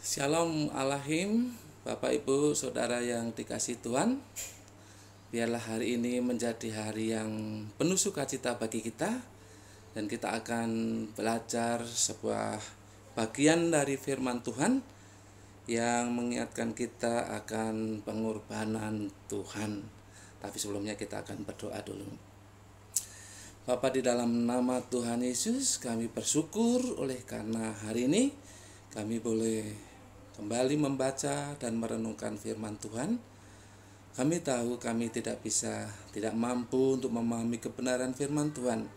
Shalom Alahim, Bapak Ibu Saudara yang dikasih Tuhan. Biarlah hari ini menjadi hari yang penuh sukacita bagi kita. Dan kita akan belajar sebuah bagian dari firman Tuhan yang mengingatkan kita akan pengorbanan Tuhan. Tapi sebelumnya kita akan berdoa dulu. Bapa, di dalam nama Tuhan Yesus kami bersyukur oleh karena hari ini kami boleh kembali membaca dan merenungkan firman Tuhan. Kami tahu kami tidak mampu untuk memahami kebenaran firman Tuhan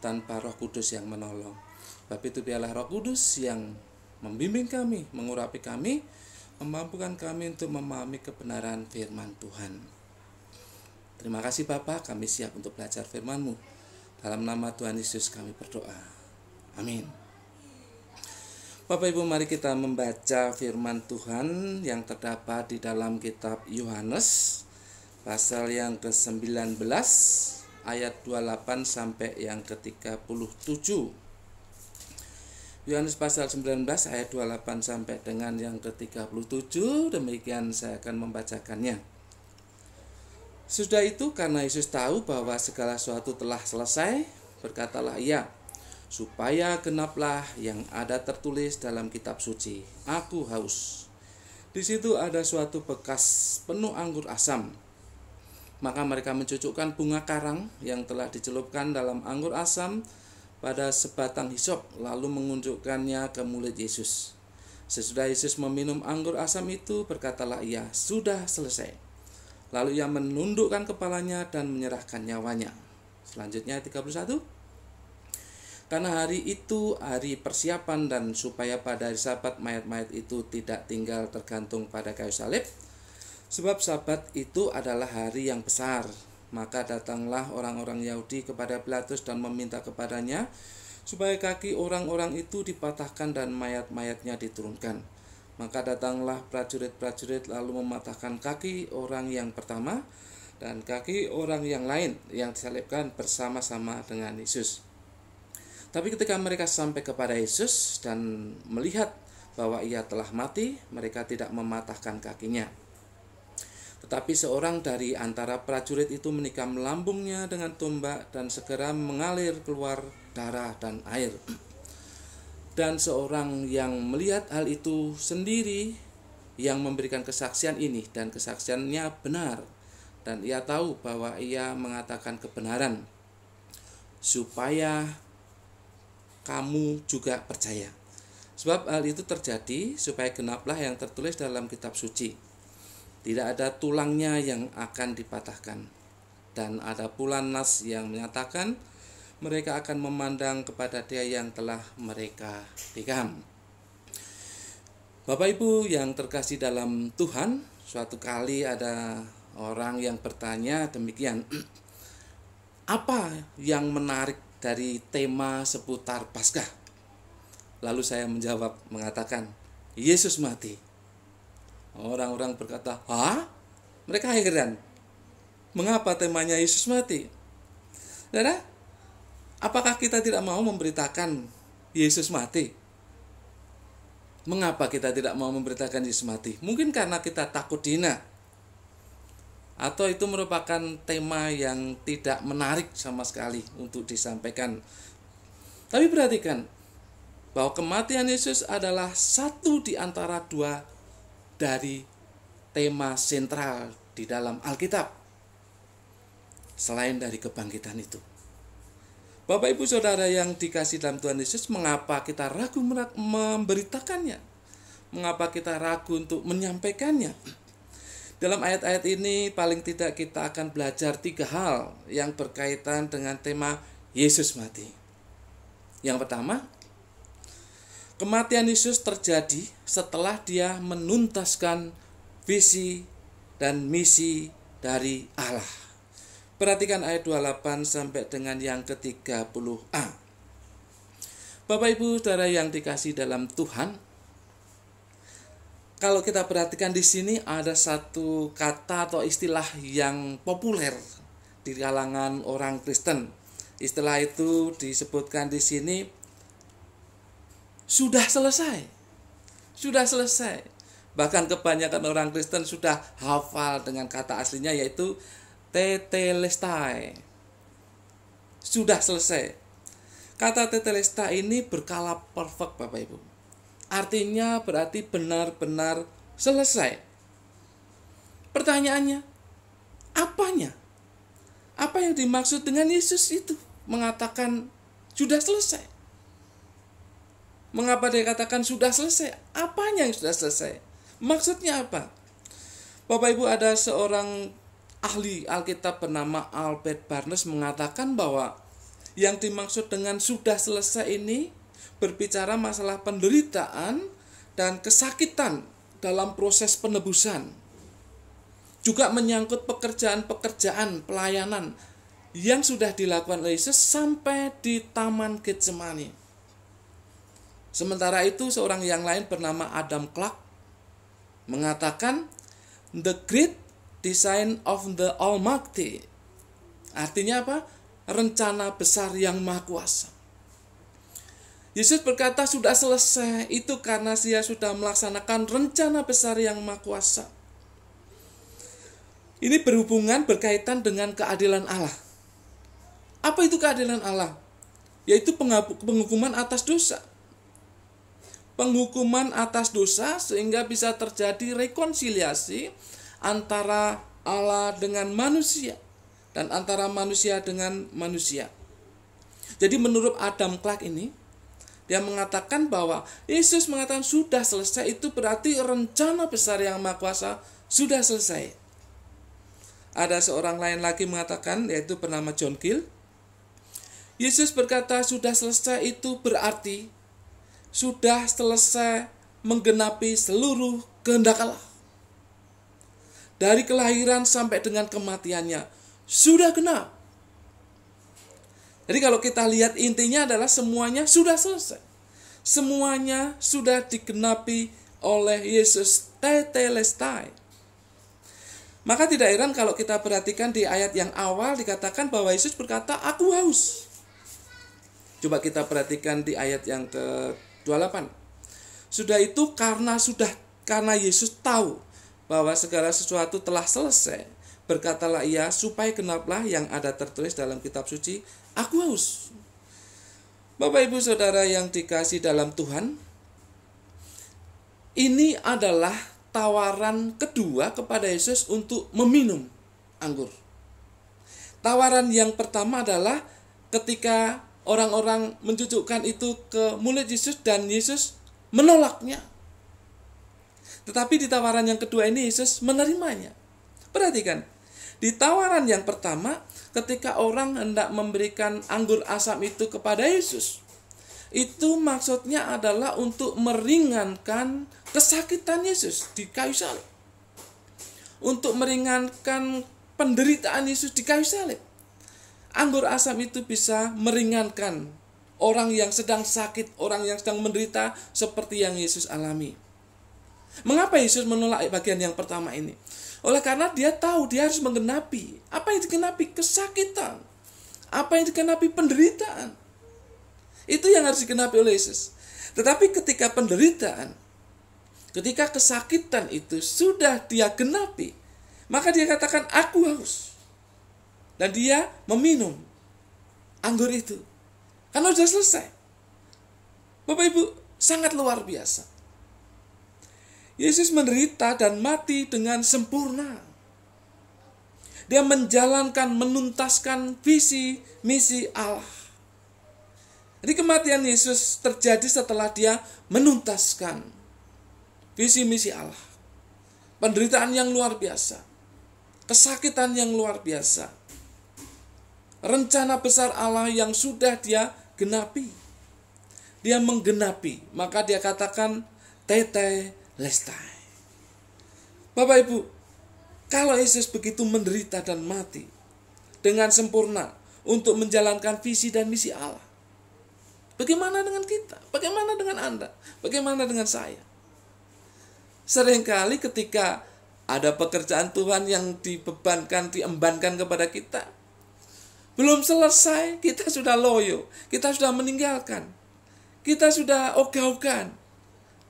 tanpa Roh Kudus yang menolong. Sebab itu biarlah Roh Kudus yang membimbing kami, mengurapi kami, memampukan kami untuk memahami kebenaran firman Tuhan. Terima kasih Bapa, kami siap untuk belajar firman-Mu. Dalam nama Tuhan Yesus kami berdoa. Amin. Bapak Ibu, mari kita membaca firman Tuhan yang terdapat di dalam kitab Yohanes pasal yang ke-19 ayat 28 sampai yang ke-37. Yohanes pasal 19 ayat 28 sampai dengan yang ke-37, demikian saya akan membacakannya. Sudah itu, karena Yesus tahu bahwa segala sesuatu telah selesai, berkatalah Ia, supaya genaplah yang ada tertulis dalam kitab suci, Aku haus. Di situ ada suatu bekas penuh anggur asam. Maka mereka mencucukkan bunga karang yang telah dicelupkan dalam anggur asam pada sebatang hisop, lalu mengunjukkannya ke mulut Yesus. Sesudah Yesus meminum anggur asam itu, berkatalah Ia, sudah selesai. Lalu Ia menundukkan kepalanya dan menyerahkan nyawanya. Selanjutnya 31. Karena hari itu hari persiapan, dan supaya pada hari Sabat mayat-mayat itu tidak tinggal tergantung pada kayu salib, sebab Sabat itu adalah hari yang besar, maka datanglah orang-orang Yahudi kepada Pilatus dan meminta kepadanya supaya kaki orang-orang itu dipatahkan dan mayat-mayatnya diturunkan. Maka datanglah prajurit-prajurit lalu mematahkan kaki orang yang pertama dan kaki orang yang lain yang disalibkan bersama-sama dengan Yesus. Tapi ketika mereka sampai kepada Yesus dan melihat bahwa Ia telah mati, mereka tidak mematahkan kakinya. Tetapi seorang dari antara prajurit itu menikam lambungnya dengan tombak, dan segera mengalir keluar darah dan air. Dan seorang yang melihat hal itu sendiri yang memberikan kesaksian ini, dan kesaksiannya benar, dan ia tahu bahwa ia mengatakan kebenaran, supaya kamu juga percaya. Sebab hal itu terjadi supaya genaplah yang tertulis dalam kitab suci, tidak ada tulangnya yang akan dipatahkan. Dan ada pula nas yang menyatakan mereka akan memandang kepada Dia yang telah mereka tikam. Bapak Ibu yang terkasih dalam Tuhan, suatu kali ada orang yang bertanya demikian, apa yang menarik dari tema seputar Paskah? Lalu saya menjawab mengatakan, Yesus mati. Orang-orang berkata, hah? Mereka heran. Mengapa temanya Yesus mati? Saudara, apakah kita tidak mau memberitakan Yesus mati? Mengapa kita tidak mau memberitakan Yesus mati? Mungkin karena kita takut dihina, atau itu merupakan tema yang tidak menarik sama sekali untuk disampaikan. Tapi perhatikan bahwa kematian Yesus adalah satu di antara dua dari tema sentral di dalam Alkitab, selain dari kebangkitan itu. Bapak Ibu Saudara yang dikasih dalam Tuhan Yesus, mengapa kita ragu memberitakannya? Mengapa kita ragu untuk menyampaikannya? Dalam ayat-ayat ini paling tidak kita akan belajar 3 hal yang berkaitan dengan tema Yesus mati. Yang pertama, kematian Yesus terjadi setelah Dia menuntaskan visi dan misi dari Allah. Perhatikan ayat 28 sampai dengan yang ke-30a. Bapak Ibu Saudara yang dikasih dalam Tuhan, kalau kita perhatikan di sini ada satu kata atau istilah yang populer di kalangan orang Kristen. Istilah itu disebutkan di sini, sudah selesai. sudah selesai. Bahkan kebanyakan orang Kristen sudah hafal dengan kata aslinya, yaitu tetelestai. Sudah selesai. Kata tetelestai ini berkala perfect, Bapak Ibu. Artinya berarti benar-benar selesai. Pertanyaannya, apanya? Apa yang dimaksud dengan Yesus itu mengatakan sudah selesai? Mengapa dia katakan sudah selesai? Apanya yang sudah selesai? Maksudnya apa? Bapak Ibu, ada seorang ahli Alkitab bernama Albert Barnes mengatakan bahwa yang dimaksud dengan sudah selesai ini berbicara masalah penderitaan dan kesakitan dalam proses penebusan. Juga menyangkut pekerjaan-pekerjaan pelayanan yang sudah dilakukan oleh Yesus sampai di Taman Getsemani. Sementara itu seorang yang lain bernama Adam Clarke mengatakan the great design of the Almighty. Artinya apa? Rencana besar yang maha kuasa. Yesus berkata sudah selesai, itu karena dia sudah melaksanakan rencana besar yang maha kuasa. Ini berkaitan dengan keadilan Allah. Apa itu keadilan Allah? Yaitu penghukuman atas dosa. Penghukuman atas dosa sehingga bisa terjadi rekonsiliasi antara Allah dengan manusia dan antara manusia dengan manusia. Jadi menurut Adam Clarke ini, dia mengatakan bahwa Yesus mengatakan sudah selesai, itu berarti rencana besar yang maha kuasa sudah selesai. Ada seorang lain lagi mengatakan, yaitu bernama John Gill. Yesus berkata sudah selesai itu berarti sudah selesai menggenapi seluruh kehendak Allah. Dari kelahiran sampai dengan kematiannya sudah genap. Jadi kalau kita lihat intinya adalah semuanya sudah selesai. Semuanya sudah digenapi oleh Yesus tetelestai. Maka tidak heran kalau kita perhatikan di ayat yang awal dikatakan bahwa Yesus berkata, aku haus. Coba kita perhatikan di ayat yang ke-28. Sudah itu karena Yesus tahu bahwa segala sesuatu telah selesai, berkatalah ia supaya genaplah yang ada tertulis dalam kitab suci, aku haus. Bapak Ibu Saudara yang dikasihi dalam Tuhan, ini adalah tawaran kedua kepada Yesus untuk meminum anggur. Tawaran yang pertama adalah ketika orang-orang mencucukkan itu ke mulut Yesus dan Yesus menolaknya. Tetapi di tawaran yang kedua ini Yesus menerimanya. Perhatikan, di tawaran yang pertama ketika orang hendak memberikan anggur asam itu kepada Yesus, itu maksudnya adalah untuk meringankan kesakitan Yesus di kayu salib. Untuk meringankan penderitaan Yesus di kayu salib. Anggur asam itu bisa meringankan orang yang sedang sakit, orang yang sedang menderita seperti yang Yesus alami. Mengapa Yesus menolak bagian yang pertama ini? Oleh karena dia tahu dia harus menggenapi. Apa yang digenapi? Kesakitan. Apa yang digenapi? Penderitaan. Itu yang harus digenapi oleh Yesus. Tetapi ketika penderitaan, ketika kesakitan itu sudah dia genapi, maka dia katakan, aku haus. Dan dia meminum anggur itu. Karena sudah selesai. Bapak Ibu, sangat luar biasa. Yesus menderita dan mati dengan sempurna. Dia menjalankan, menuntaskan visi, misi Allah. Jadi kematian Yesus terjadi setelah dia menuntaskan visi misi Allah. Penderitaan yang luar biasa. Kesakitan yang luar biasa. Rencana besar Allah yang sudah dia genapi. Dia menggenapi. Maka dia katakan tetelestai. Bapak Ibu, kalau Yesus begitu menderita dan mati dengan sempurna untuk menjalankan visi dan misi Allah, bagaimana dengan kita? Bagaimana dengan Anda? Bagaimana dengan saya? Seringkali ketika ada pekerjaan Tuhan yang diembankan kepada kita, belum selesai, kita sudah loyo, kita sudah meninggalkan, kita sudah ogah-ogahan.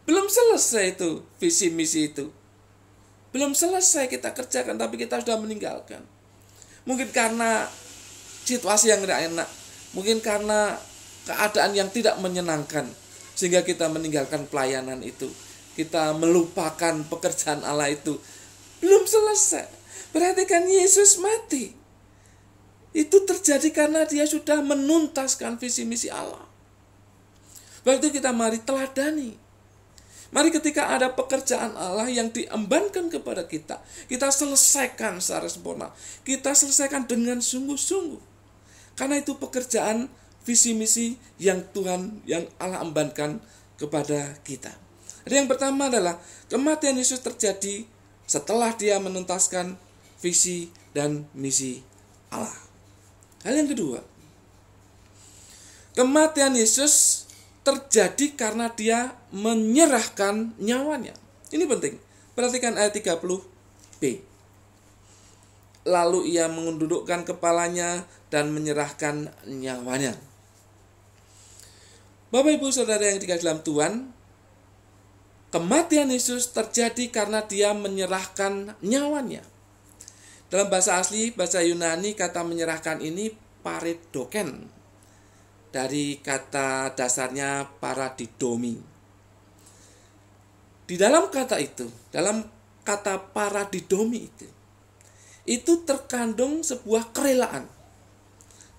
Belum selesai itu visi misi itu. Belum selesai kita kerjakan, tapi kita sudah meninggalkan. Mungkin karena situasi yang tidak enak, mungkin karena keadaan yang tidak menyenangkan, sehingga kita meninggalkan pelayanan itu. Kita melupakan pekerjaan Allah itu. Belum selesai. Perhatikan, Yesus mati. Itu terjadi karena dia sudah menuntaskan visi misi Allah. Waktu kita mari teladani. Mari ketika ada pekerjaan Allah yang diembankan kepada kita, kita selesaikan secara sempurna. Kita selesaikan dengan sungguh-sungguh. Karena itu pekerjaan visi misi yang Tuhan, yang Allah embankan kepada kita. Jadi yang pertama adalah kematian Yesus terjadi setelah dia menuntaskan visi dan misi Allah. Hal yang kedua, kematian Yesus terjadi karena dia menyerahkan nyawanya. Ini penting. Perhatikan ayat 30b. Lalu ia mengundukkan kepalanya dan menyerahkan nyawanya. Bapak Ibu Saudara yang dikasihi dalam Tuhan, kematian Yesus terjadi karena dia menyerahkan nyawanya. Dalam bahasa asli, bahasa Yunani, kata menyerahkan ini paridoken. Dari kata dasarnya paradidomi. Di dalam kata itu, dalam kata paradidomi itu terkandung sebuah kerelaan.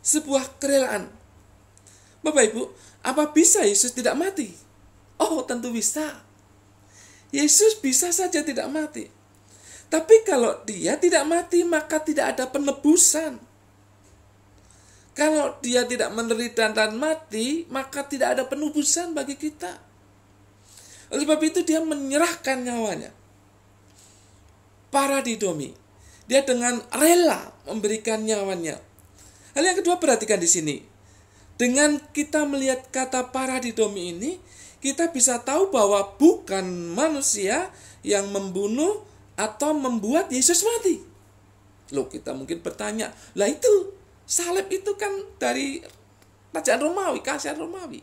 Sebuah kerelaan. Bapak Ibu, apa bisa Yesus tidak mati? Oh, tentu bisa. Yesus bisa saja tidak mati. Tapi kalau dia tidak mati, maka tidak ada penebusan. Kalau dia tidak menderita dan mati, maka tidak ada penebusan bagi kita. Oleh sebab itu dia menyerahkan nyawanya. Paradidomi. Dia dengan rela memberikan nyawanya. Hal yang kedua, perhatikan di sini. Dengan kita melihat kata paradidomi ini, kita bisa tahu bahwa bukan manusia yang membunuh atau membuat Yesus mati. Loh, kita mungkin bertanya, lah itu salib itu kan dari kerajaan Romawi, kerajaan Romawi.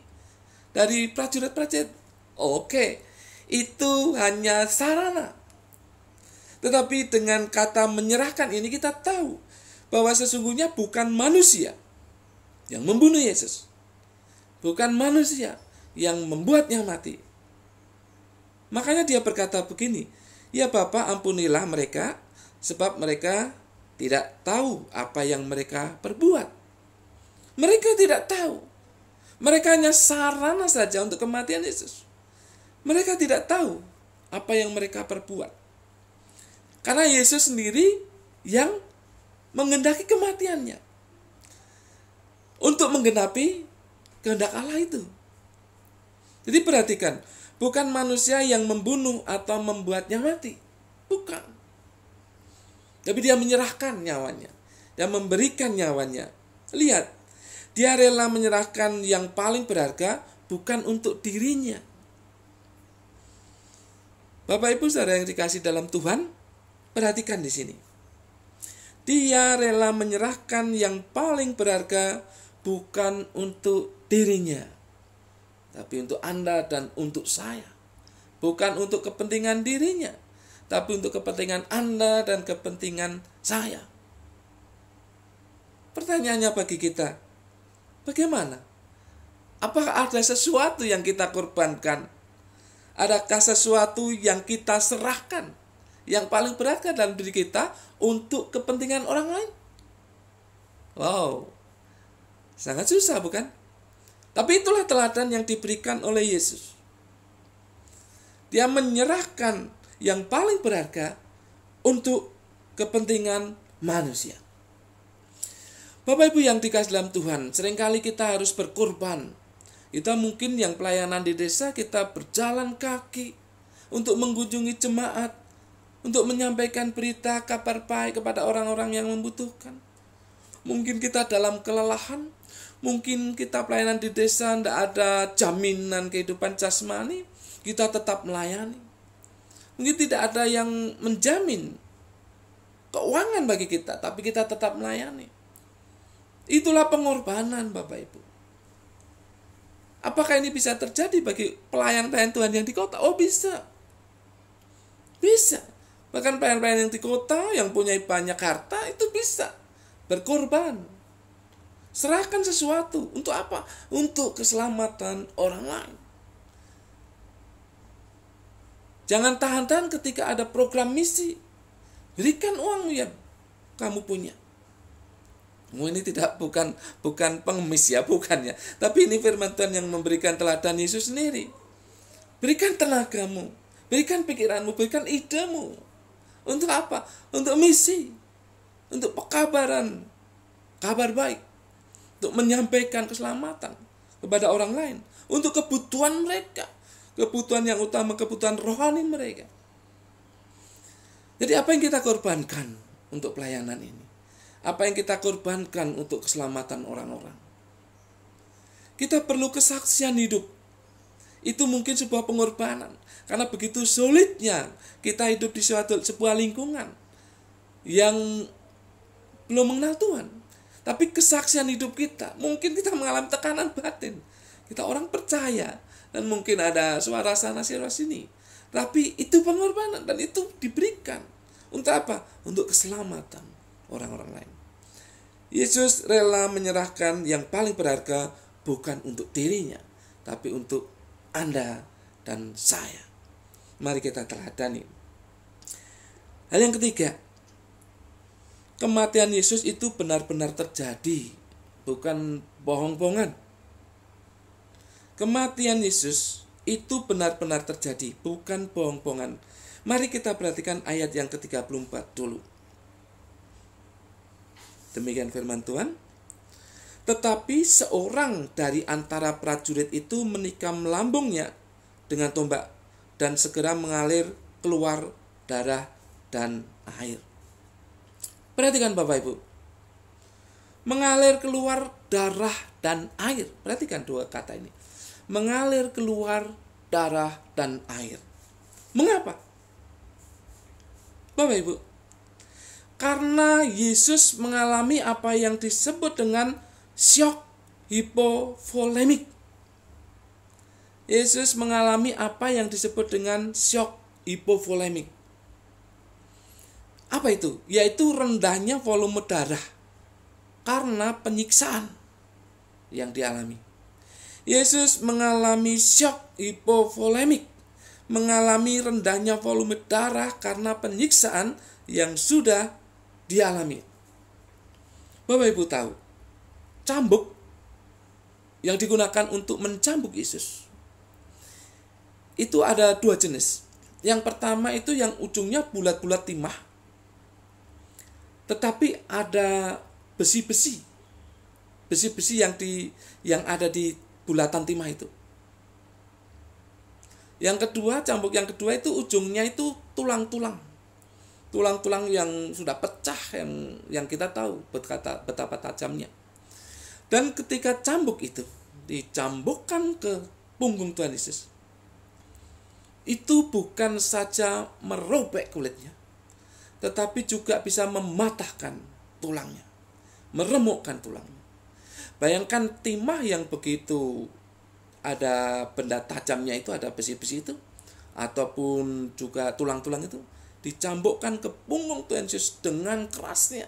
Dari prajurit-prajurit. Oke, itu hanya sarana. Tetapi dengan kata menyerahkan ini kita tahu bahwa sesungguhnya bukan manusia yang membunuh Yesus. Bukan manusia yang membuatnya mati. Makanya dia berkata begini, ya Bapa, ampunilah mereka, sebab mereka tidak tahu apa yang mereka perbuat. Mereka tidak tahu. Mereka hanya sarana saja untuk kematian Yesus. Mereka tidak tahu apa yang mereka perbuat. Karena Yesus sendiri yang menghendaki kematiannya. Untuk menggenapi kehendak Allah itu. Jadi perhatikan, bukan manusia yang membunuh atau membuatnya mati. Bukan. Tapi dia menyerahkan nyawanya. Dia memberikan nyawanya. Lihat, dia rela menyerahkan yang paling berharga bukan untuk dirinya. Bapak Ibu Saudara yang dikasihi dalam Tuhan, perhatikan di sini. Dia rela menyerahkan yang paling berharga bukan untuk dirinya, tapi untuk Anda dan untuk saya. Bukan untuk kepentingan dirinya, tapi untuk kepentingan Anda dan kepentingan saya. Pertanyaannya bagi kita, bagaimana? Apakah ada sesuatu yang kita korbankan? Adakah sesuatu yang kita serahkan, yang paling berharga dalam diri kita untuk kepentingan orang lain? Wow, sangat susah bukan? Tapi itulah teladan yang diberikan oleh Yesus. Dia menyerahkan yang paling berharga untuk kepentingan manusia. Bapak Ibu yang dikasihi dalam Tuhan, seringkali kita harus berkorban. Kita mungkin yang pelayanan di desa, kita berjalan kaki untuk mengunjungi jemaat, untuk menyampaikan berita kabar baik kepada orang-orang yang membutuhkan. Mungkin kita dalam kelelahan, mungkin kita pelayanan di desa tidak ada jaminan kehidupan jasmani, kita tetap melayani. Mungkin tidak ada yang menjamin keuangan bagi kita, tapi kita tetap melayani. Itulah pengorbanan Bapak Ibu. Apakah ini bisa terjadi bagi pelayan-pelayan Tuhan yang di kota? Oh, bisa. Bisa. Bahkan pelayan-pelayan yang di kota, yang punya banyak harta, itu bisa berkorban. Serahkan sesuatu. Untuk apa? Untuk keselamatan orang lain. Jangan tahan-tahan ketika ada program misi. Berikan uang yang kamu punya. Ini bukan pengemis ya, bukan ya. Tapi ini firman Tuhan yang memberikan teladan Yesus sendiri. Berikan tenagamu, berikan pikiranmu, berikan idemu. Untuk apa? Untuk misi. Untuk pekabaran, kabar baik. Untuk menyampaikan keselamatan kepada orang lain. Untuk kebutuhan mereka. Kebutuhan yang utama, kebutuhan rohani mereka. Jadi apa yang kita korbankan untuk pelayanan ini? Apa yang kita korbankan untuk keselamatan orang-orang? Kita perlu kesaksian hidup. Itu mungkin sebuah pengorbanan. Karena begitu sulitnya kita hidup di sebuah lingkungan yang belum mengenal Tuhan. Tapi kesaksian hidup kita, mungkin kita mengalami tekanan batin. Kita orang percaya, dan mungkin ada suara sana sini. Tapi itu pengorbanan, dan itu diberikan. Untuk apa? Untuk keselamatan orang-orang lain. Yesus rela menyerahkan yang paling berharga bukan untuk dirinya, tapi untuk Anda dan saya. Mari kita teladani. Hal yang ketiga, kematian Yesus itu benar-benar terjadi, bukan bohong-bohongan. Kematian Yesus itu benar-benar terjadi, bukan bohong-bohongan. Mari kita perhatikan ayat yang ke-34 dulu. Demikian firman Tuhan. Tetapi seorang dari antara prajurit itu menikam lambungnya dengan tombak dan segera mengalir keluar darah dan air. Perhatikan Bapak Ibu. Mengalir keluar darah dan air. Perhatikan dua kata ini. Mengalir keluar darah dan air. Mengapa? Bapak Ibu, karena Yesus mengalami apa yang disebut dengan syok hipovolemik. Yesus mengalami apa yang disebut dengan syok hipovolemik. Apa itu? Yaitu rendahnya volume darah karena penyiksaan yang dialami. Yesus mengalami syok hipovolemik, mengalami rendahnya volume darah karena penyiksaan yang sudah dialami. Bapak Ibu tahu, cambuk yang digunakan untuk mencambuk Yesus itu ada dua jenis. Yang pertama itu yang ujungnya bulat-bulat timah, tetapi ada besi-besi yang ada di bulatan timah itu. Yang kedua, cambuk yang kedua itu ujungnya itu tulang-tulang yang sudah pecah, yang kita tahu betapa tajamnya. Dan ketika cambuk itu dicambukkan ke punggung Tuhan Yesus, itu bukan saja merobek kulitnya, tetapi juga bisa mematahkan tulangnya, meremukkan tulangnya. Bayangkan timah yang begitu ada benda tajamnya itu, ada besi-besi itu, ataupun juga tulang-tulang itu, dicambukkan ke punggung Tuhan Yesus dengan kerasnya.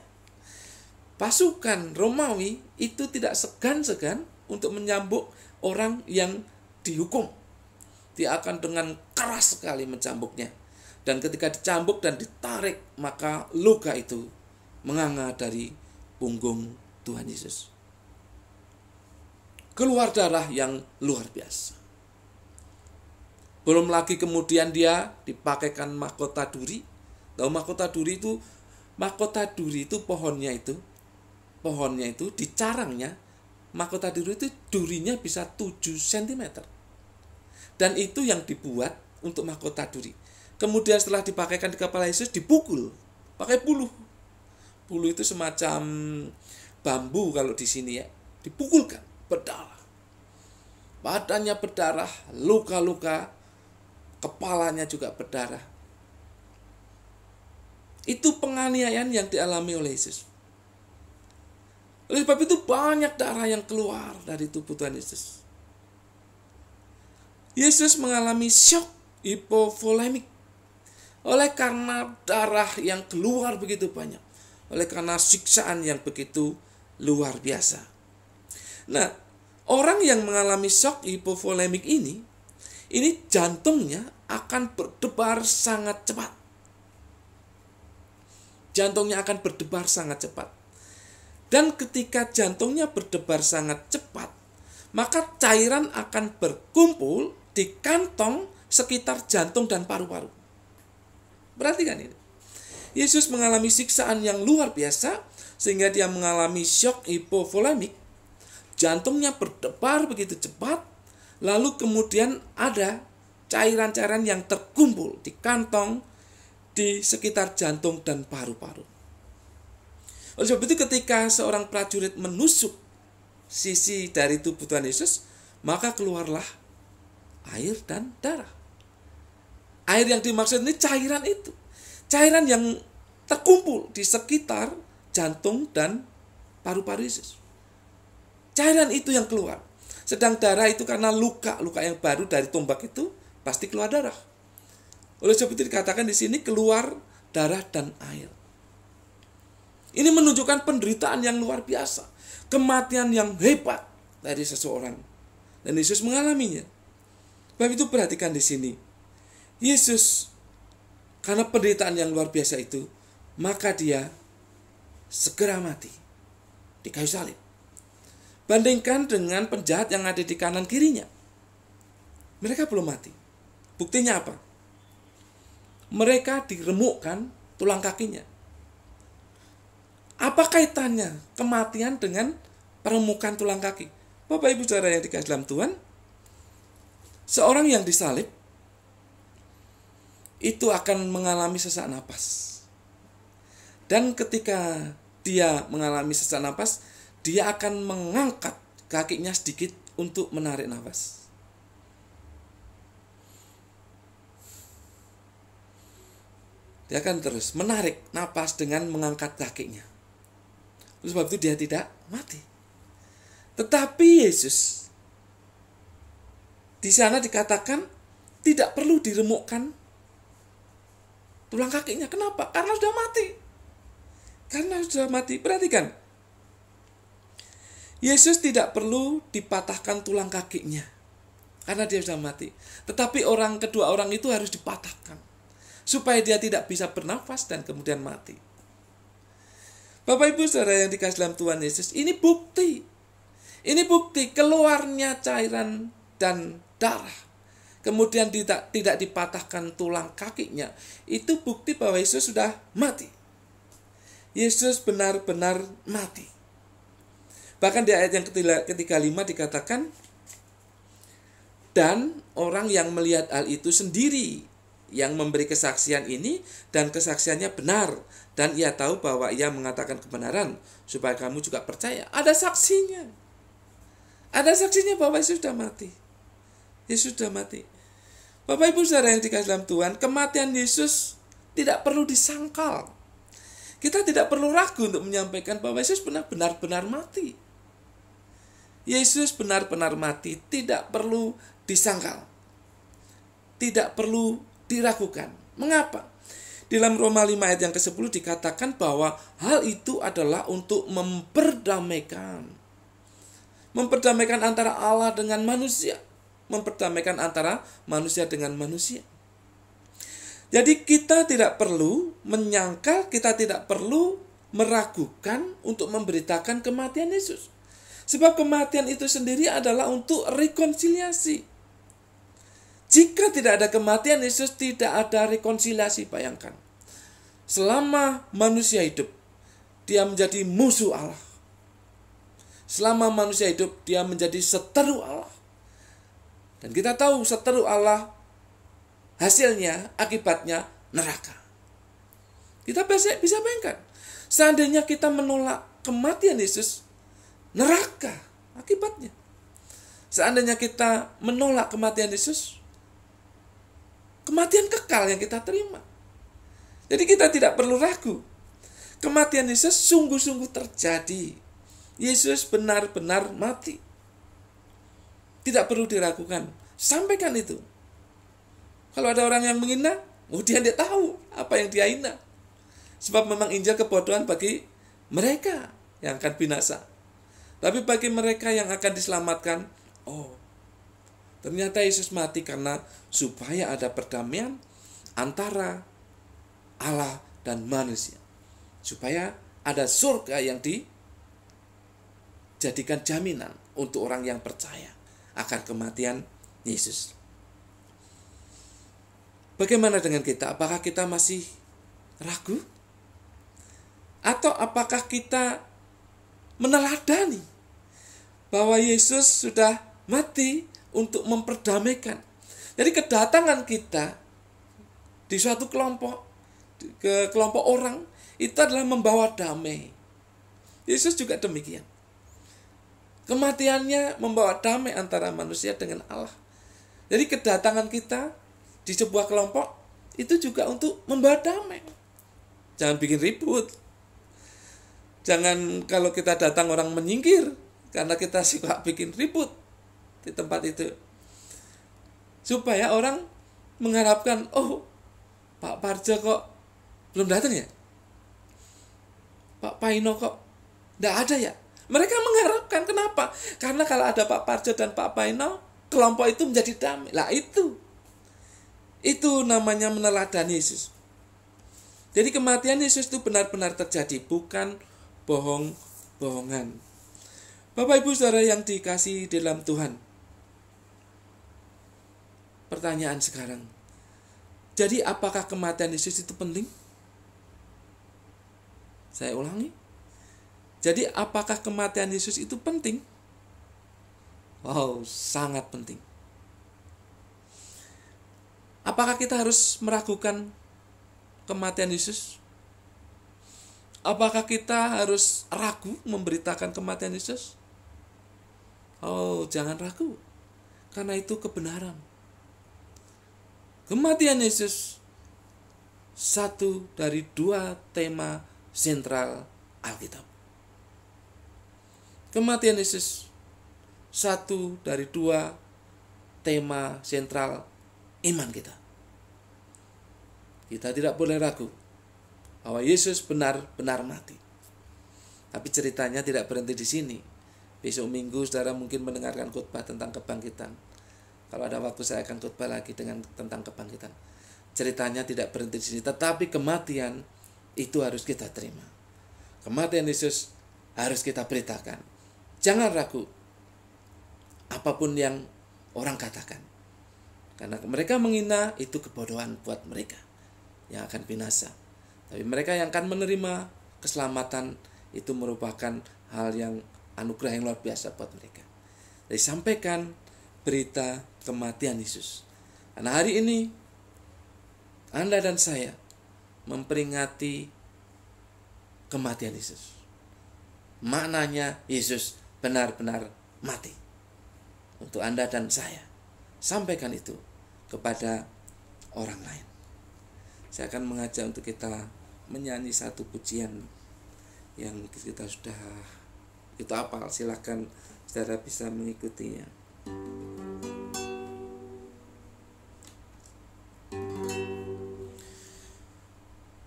Pasukan Romawi itu tidak segan-segan untuk menyambuk orang yang dihukum. Dia akan dengan keras sekali mencambuknya. Dan ketika dicambuk dan ditarik, maka luka itu menganga dari punggung Tuhan Yesus. Keluar darah yang luar biasa. Belum lagi kemudian dia dipakaikan mahkota duri. Tahu mahkota duri itu? Mahkota duri itu pohonnya itu dicarangnya. Mahkota duri itu durinya bisa 7 cm. Dan itu yang dibuat untuk mahkota duri. Kemudian setelah dipakaikan di kepala Yesus, dipukul pakai buluh. Buluh itu semacam bambu kalau di sini ya. Dipukulkan, berdarah. Badannya berdarah, luka-luka, kepalanya juga berdarah. Itu penganiayaan yang dialami oleh Yesus. Oleh sebab itu banyak darah yang keluar dari tubuh Tuhan Yesus. Yesus mengalami shock hipovolemik oleh karena darah yang keluar begitu banyak, oleh karena siksaan yang begitu luar biasa. Nah, orang yang mengalami shock hipovolemik ini jantungnya akan berdebar sangat cepat. Jantungnya akan berdebar sangat cepat. Dan ketika jantungnya berdebar sangat cepat, maka cairan akan berkumpul di kantong sekitar jantung dan paru-paru. Perhatikan ini. Yesus mengalami siksaan yang luar biasa sehingga dia mengalami shock hipovolemik. Jantungnya berdebar begitu cepat, lalu kemudian ada cairan-cairan yang terkumpul di kantong, di sekitar jantung dan paru-paru. Oleh sebab itu ketika seorang prajurit menusuk sisi dari tubuh Tuhan Yesus, maka keluarlah air dan darah. Air yang dimaksud ini cairan itu. Cairan yang terkumpul di sekitar jantung dan paru-paru Yesus. Cairan itu yang keluar. Sedang darah itu karena luka yang baru dari tombak itu pasti keluar darah. Oleh sebab itu dikatakan di sini keluar darah dan air. Ini menunjukkan penderitaan yang luar biasa. Kematian yang hebat dari seseorang. Dan Yesus mengalaminya. Sebab itu perhatikan di sini. Yesus karena penderitaan yang luar biasa itu, maka dia segera mati di kayu salib. Bandingkan dengan penjahat yang ada di kanan kirinya. Mereka belum mati. Buktinya apa? Mereka diremukkan tulang kakinya. Apa kaitannya kematian dengan peremukan tulang kaki? Bapak Ibu Saudara yang dikasihi dalam Tuhan, seorang yang disalib itu akan mengalami sesak napas. Dan ketika dia mengalami sesak napas, dia akan mengangkat kakinya sedikit untuk menarik nafas. Dia akan terus menarik napas dengan mengangkat kakinya. Sebab itu dia tidak mati. Tetapi Yesus di sana dikatakan tidak perlu diremukkan tulang kakinya. Kenapa? Karena sudah mati. Karena sudah mati. Perhatikan. Yesus tidak perlu dipatahkan tulang kakinya. Karena dia sudah mati. Tetapi kedua orang itu harus dipatahkan. Supaya dia tidak bisa bernafas dan kemudian mati. Bapak Ibu Saudara yang dikasihi dalam Tuhan Yesus, ini bukti. Ini bukti keluarnya cairan dan darah. Kemudian tidak dipatahkan tulang kakinya. Itu bukti bahwa Yesus sudah mati. Yesus benar-benar mati. Bahkan di ayat yang ke-35 dikatakan, dan orang yang melihat hal itu sendiri, yang memberi kesaksian ini, dan kesaksiannya benar. Dan ia tahu bahwa ia mengatakan kebenaran, supaya kamu juga percaya. Ada saksinya. Ada saksinya bahwa Yesus sudah mati. Yesus sudah mati. Bapak Ibu Saudara yang dikasihi dalam Tuhan, kematian Yesus tidak perlu disangkal. Kita tidak perlu ragu untuk menyampaikan bahwa Yesus benar-benar mati. Yesus benar-benar mati, tidak perlu disangkal. Tidak perlu diragukan. Mengapa? Di dalam Roma 5 ayat yang ke-10 dikatakan bahwa hal itu adalah untuk memperdamaikan. Memperdamaikan antara Allah dengan manusia. Memperdamaikan antara manusia dengan manusia. Jadi kita tidak perlu menyangkal, kita tidak perlu meragukan untuk memberitakan kematian Yesus. Sebab kematian itu sendiri adalah untuk rekonsiliasi. Jika tidak ada kematian Yesus, tidak ada rekonsiliasi. Bayangkan. Selama manusia hidup, dia menjadi musuh Allah. Selama manusia hidup, dia menjadi seteru Allah. Dan kita tahu seteru Allah, hasilnya, akibatnya neraka. Kita bisa bayangkan. Seandainya kita menolak kematian Yesus, neraka akibatnya. Seandainya kita menolak kematian Yesus, kematian kekal yang kita terima. Jadi kita tidak perlu ragu. Kematian Yesus sungguh-sungguh terjadi. Yesus benar-benar mati. Tidak perlu diragukan Sampaikan itu. Kalau ada orang yang menghina, dia tidak tahu apa yang dia hina. Sebab memang Injil kebodohan bagi mereka yang akan binasa. Tapi bagi mereka yang akan diselamatkan, ternyata Yesus mati karena supaya ada perdamaian antara Allah dan manusia. Supaya ada surga yang dijadikan jaminan untuk orang yang percaya akan kematian Yesus. Bagaimana dengan kita? Apakah kita masih ragu? Atau apakah kita meneladani bahwa Yesus sudah mati untuk memperdamaikan? Jadi kedatangan kita di suatu kelompok, ke kelompok orang, itu adalah membawa damai. Yesus juga demikian. Kematiannya membawa damai antara manusia dengan Allah. Jadi kedatangan kita di sebuah kelompok itu juga untuk membawa damai. Jangan bikin ribut. Jangan kalau kita datang orang menyingkir karena kita suka bikin ribut di tempat itu. Supaya orang mengharapkan, Pak Parjo kok belum datang ya? Pak Paino kok tidak ada ya? Mereka mengharapkan, kenapa? Karena kalau ada Pak Parjo dan Pak Paino, kelompok itu menjadi damai. Lah itu namanya meneladani Yesus. Jadi kematian Yesus itu benar-benar terjadi, bukan bohong-bohongan. Bapak Ibu Saudara yang dikasihi dalam Tuhan. Pertanyaan sekarang. Jadi apakah kematian Yesus itu penting? Saya ulangi. Jadi apakah kematian Yesus itu penting? Sangat penting. Apakah kita harus meragukan kematian Yesus? Apakah kita harus ragu memberitakan kematian Yesus? Jangan ragu. Karena itu kebenaran. Kematian Yesus satu dari dua tema sentral Alkitab. Kematian Yesus satu dari dua tema sentral iman kita. Kita tidak boleh ragu bahwa Yesus benar-benar mati. Tapi ceritanya tidak berhenti di sini. Besok Minggu saudara mungkin mendengarkan khotbah tentang kebangkitan. Kalau ada waktu saya akan khotbah lagi tentang kebangkitan. Ceritanya tidak berhenti di sini, tetapi kematian itu harus kita terima. Kematian Yesus harus kita beritakan. Jangan ragu apapun yang orang katakan. Karena mereka menghina itu kebodohan buat mereka yang akan binasa. Tapi mereka yang akan menerima keselamatan itu merupakan hal yang anugerah yang luar biasa buat mereka. Jadi sampaikan berita kematian Yesus. Karena hari ini Anda dan saya memperingati kematian Yesus. Maknanya Yesus benar-benar mati untuk Anda dan saya. Sampaikan itu kepada orang lain. Saya akan mengajak untuk kita menyanyi satu pujian yang kita sudah hafal. Silakan saudara bisa mengikutinya.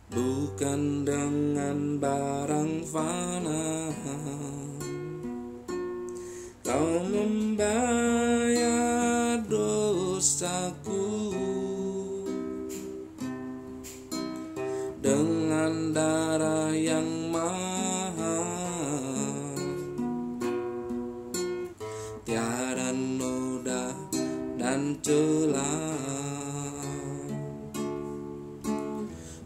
Bukan dengan barang fana Kau membayar dosaku, dengan darah yang mahal, tiada noda dan celah.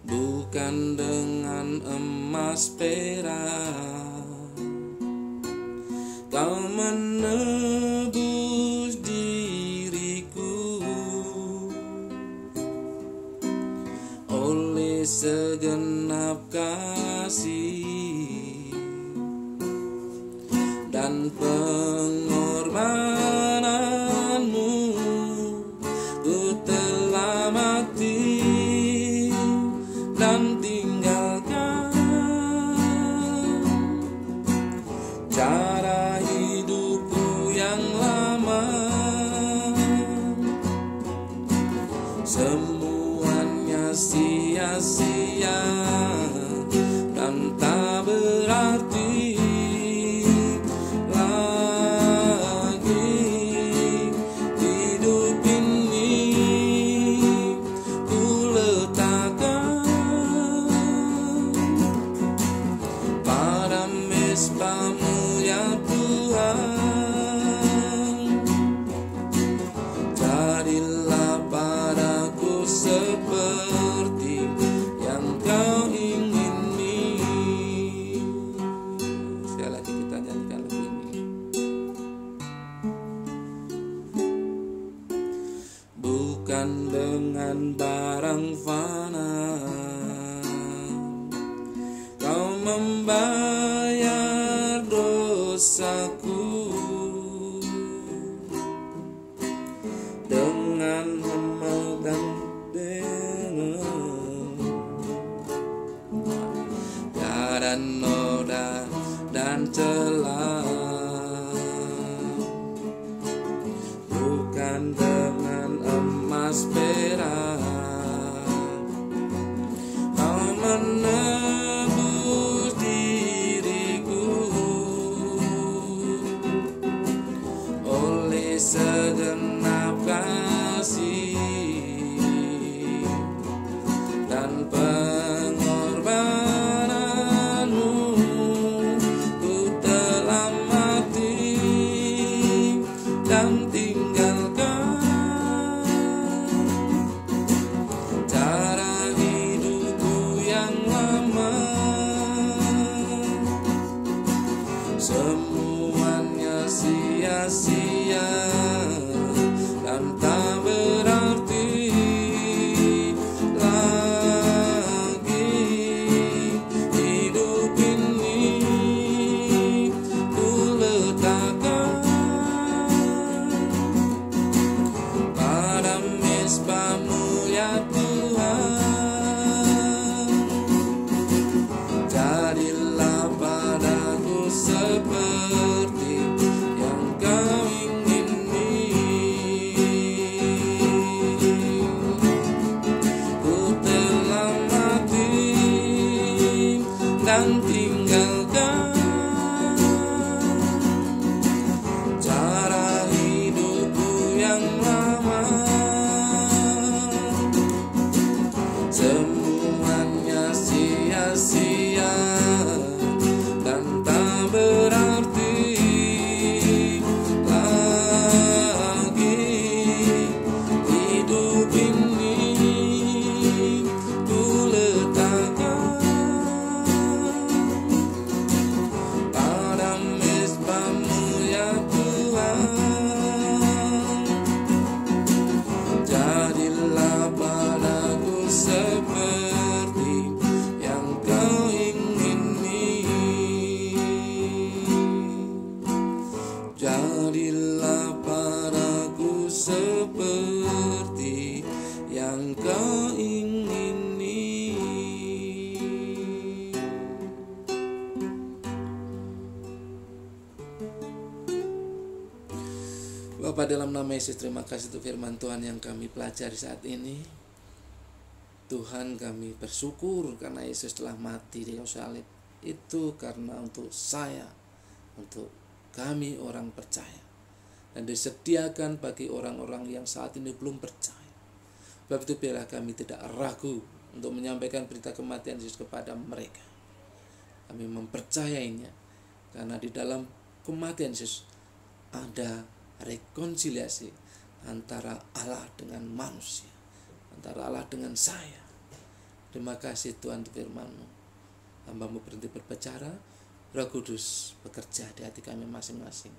Bukan dengan emas perak Kau menebus diriku, oleh segenap kasih dan pengorbananmu, ku telah mati dan tinggalkan cara hidupku yang lama. sia-sia dan tak berarti lagi. Hidup ini ku letakkan pada mezbah-Mu ya Tuhan. Jadilah padaku seperti yang Kau ingini. Sekali lagi kita nyanyikan lagu ini. Bukan dengan barang fana Kau membayar dosaku, dengan memegang tiada noda dan celah. Bukan dengan emas perak Kau menebus diriku, oleh segenap kasih dan pengorbanan-Mu, ku telah mati dan tinggalkan cara hidupku yang lama. Semuanya sia-sia dan tak berarti lagi. Hidup ini ku letakkan pada mezbah-Mu ya Tuhan. Jadilah padaku seperti yang Kau ingini. Ku telah mati dan tinggalkan cara hidupku yang lama. Semuanya sia-sia dan tak berarti lagi. Hidup ini ku letakkan pada mezbah-Mu ya Tuhan. Jadilah padaku seperti yang Kau ingini. Jadilah padaku seperti yang Kau ingini. Bapa, dalam nama Yesus, terima kasih untuk firman Tuhan yang kami pelajari saat ini. Tuhan, kami bersyukur karena Yesus telah mati di kayu salib. Itu karena untuk saya, untuk kami orang percaya, dan disediakan bagi orang-orang yang saat ini belum percaya. Sebab itu biarlah kami tidak ragu untuk menyampaikan berita kematian Yesus kepada mereka. Kami mempercayainya karena di dalam kematian Yesus ada rekonsiliasi antara Allah dengan manusia, antara Allah dengan saya. Terima kasih Tuhan untuk firman-Mu. Hamba-Mu berhenti berbicara, Roh Kudus bekerja di hati kami masing-masing.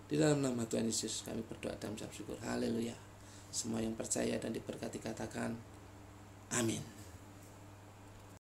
Di dalam nama Tuhan Yesus kami berdoa dan mengucap syukur. Haleluya. Semua yang percaya dan diberkati katakan amin.